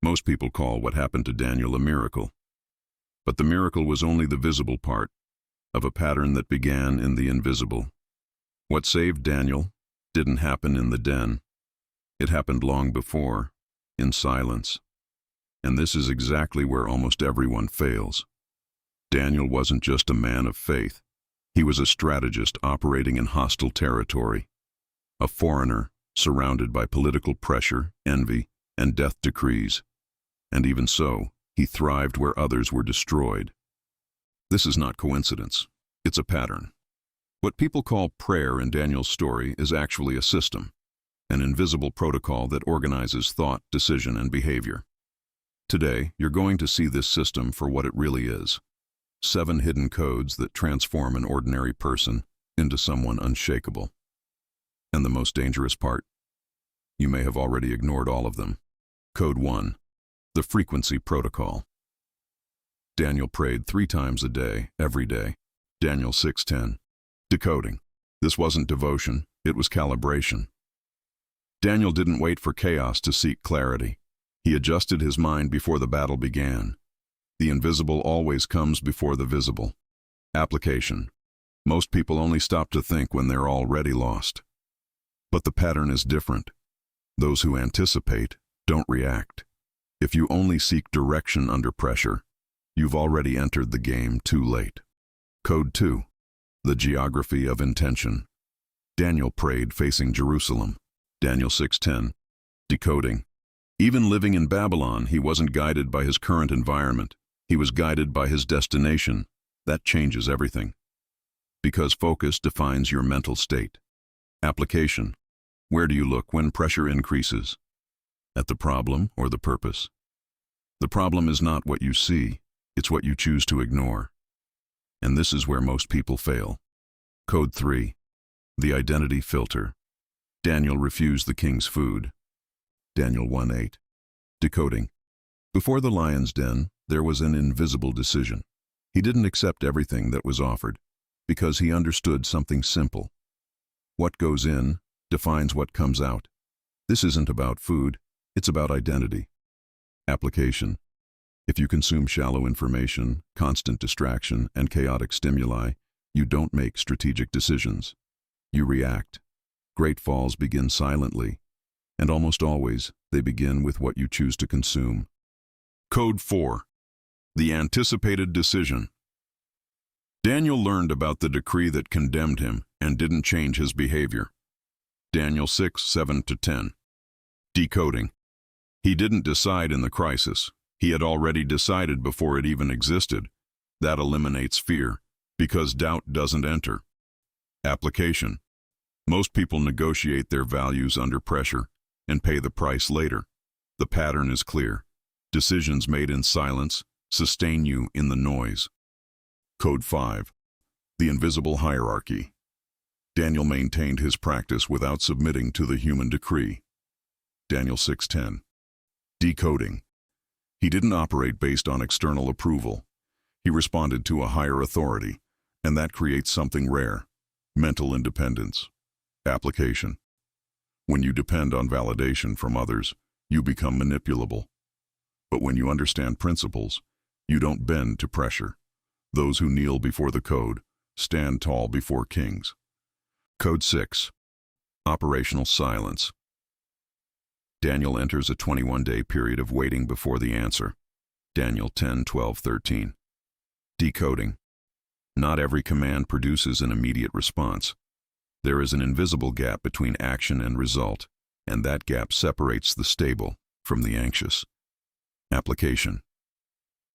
Most people call what happened to Daniel a miracle. But the miracle was only the visible part of a pattern that began in the invisible. What saved Daniel didn't happen in the den. It happened long before, in silence. And this is exactly where almost everyone fails. Daniel wasn't just a man of faith. He was a strategist operating in hostile territory, a foreigner surrounded by political pressure, envy, and death decrees. And even so, he thrived where others were destroyed. This is not coincidence. It's a pattern. What people call prayer in Daniel's story is actually a system, an invisible protocol that organizes thought, decision, and behavior. Today, you're going to see this system for what it really is. 7 hidden codes that transform an ordinary person into someone unshakable. And the most dangerous part? You may have already ignored all of them. Code 1. The frequency protocol. Daniel prayed 3 times a day, every day. Daniel 6:10. Decoding. This wasn't devotion, it was calibration. Daniel didn't wait for chaos to seek clarity. He adjusted his mind before the battle began. The invisible always comes before the visible. Application. Most people only stop to think when they're already lost. But the pattern is different. Those who anticipate don't react. If you only seek direction under pressure, you've already entered the game too late. Code 2. The geography of intention. Daniel prayed facing Jerusalem. Daniel 6:10. Decoding. Even living in Babylon, he wasn't guided by his current environment. He was guided by his destination. That changes everything. Because focus defines your mental state. Application. Where do you look when pressure increases? At the problem or the purpose? The problem is not what you see, it's what you choose to ignore. And this is where most people fail. Code 3. The identity filter. Daniel refused the king's food. Daniel 1:8. Decoding. Before the lion's den, there was an invisible decision. He didn't accept everything that was offered, because he understood something simple. What goes in defines what comes out. This isn't about food, it's about identity. Application. If you consume shallow information, constant distraction, and chaotic stimuli, you don't make strategic decisions. You react. Great falls begin silently, and almost always they begin with what you choose to consume. Code 4. The anticipated decision. Daniel learned about the decree that condemned him and didn't change his behavior. Daniel 6:7-10. Decoding. He didn't decide in the crisis. He had already decided before it even existed. That eliminates fear, because doubt doesn't enter. Application. Most people negotiate their values under pressure and pay the price later. The pattern is clear. Decisions made in silence sustain you in the noise. Code 5. The invisible hierarchy. Daniel maintained his practice without submitting to the human decree. Daniel 6:10. Decoding. He didn't operate based on external approval. He responded to a higher authority, and that creates something rare: mental independence. Application. When you depend on validation from others, you become manipulable. But when you understand principles, you don't bend to pressure. Those who kneel before the code stand tall before kings. Code 6. Operational silence. Daniel enters a 21-day period of waiting before the answer. Daniel 10:12-13. Decoding. Not every command produces an immediate response. There is an invisible gap between action and result, and that gap separates the stable from the anxious. Application.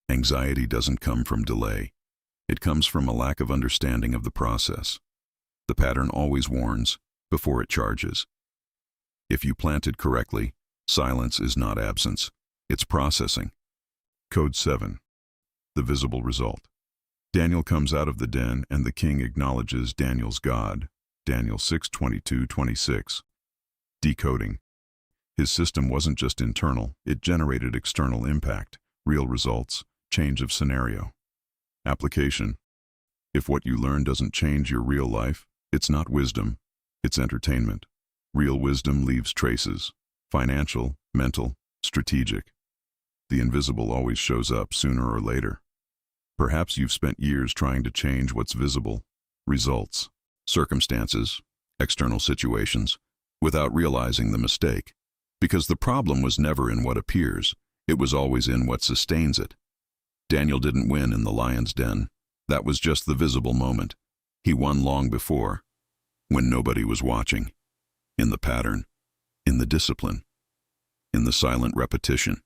Anxiety doesn't come from delay. It comes from a lack of understanding of the process. The pattern always warns before it charges. If you plant it correctly, silence is not absence, it's processing. Code 7. The visible result. Daniel comes out of the den and the king acknowledges Daniel's God. Daniel 6:22-26. Decoding. His system wasn't just internal, it generated external impact, real results, change of scenario. Application. If what you learn doesn't change your real life, it's not wisdom, it's entertainment. Real wisdom leaves traces: financial, mental, strategic. The invisible always shows up sooner or later. Perhaps you've spent years trying to change what's visible, results, circumstances, external situations, without realizing the mistake. Because the problem was never in what appears, it was always in what sustains it. Daniel didn't win in the lion's den. That was just the visible moment. He won long before, when nobody was watching. In the pattern, in the discipline, in the silent repetition,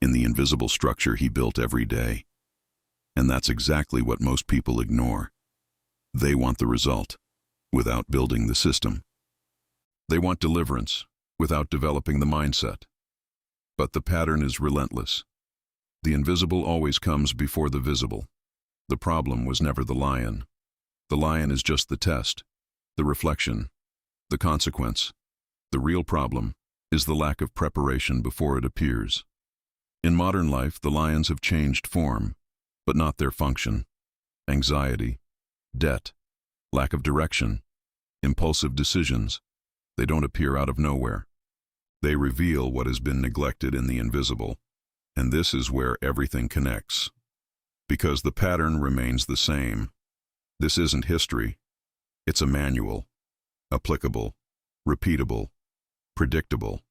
in the invisible structure he built every day. And that's exactly what most people ignore. They want the result, without building the system. They want deliverance, without developing the mindset. But the pattern is relentless. The invisible always comes before the visible. The problem was never the lion. The lion is just the test, the reflection, the consequence. The real problem is the lack of preparation before it appears. In modern life, the lions have changed form, but not their function. Anxiety, debt, lack of direction, impulsive decisions, they don't appear out of nowhere. They reveal what has been neglected in the invisible, and this is where everything connects. Because the pattern remains the same. This isn't history. It's a manual, applicable, repeatable, predictable.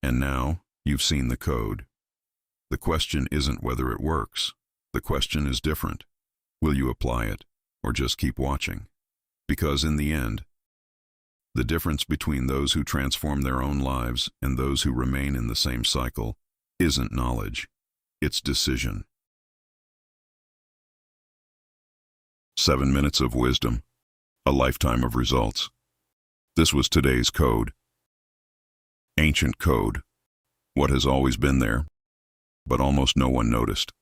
And now, you've seen the code. The question isn't whether it works. The question is different. Will you apply it, or just keep watching? Because in the end, the difference between those who transform their own lives and those who remain in the same cycle isn't knowledge, it's decision. 7 minutes of wisdom, a lifetime of results. This was today's code. Ancient code. What has always been there, but almost no one noticed.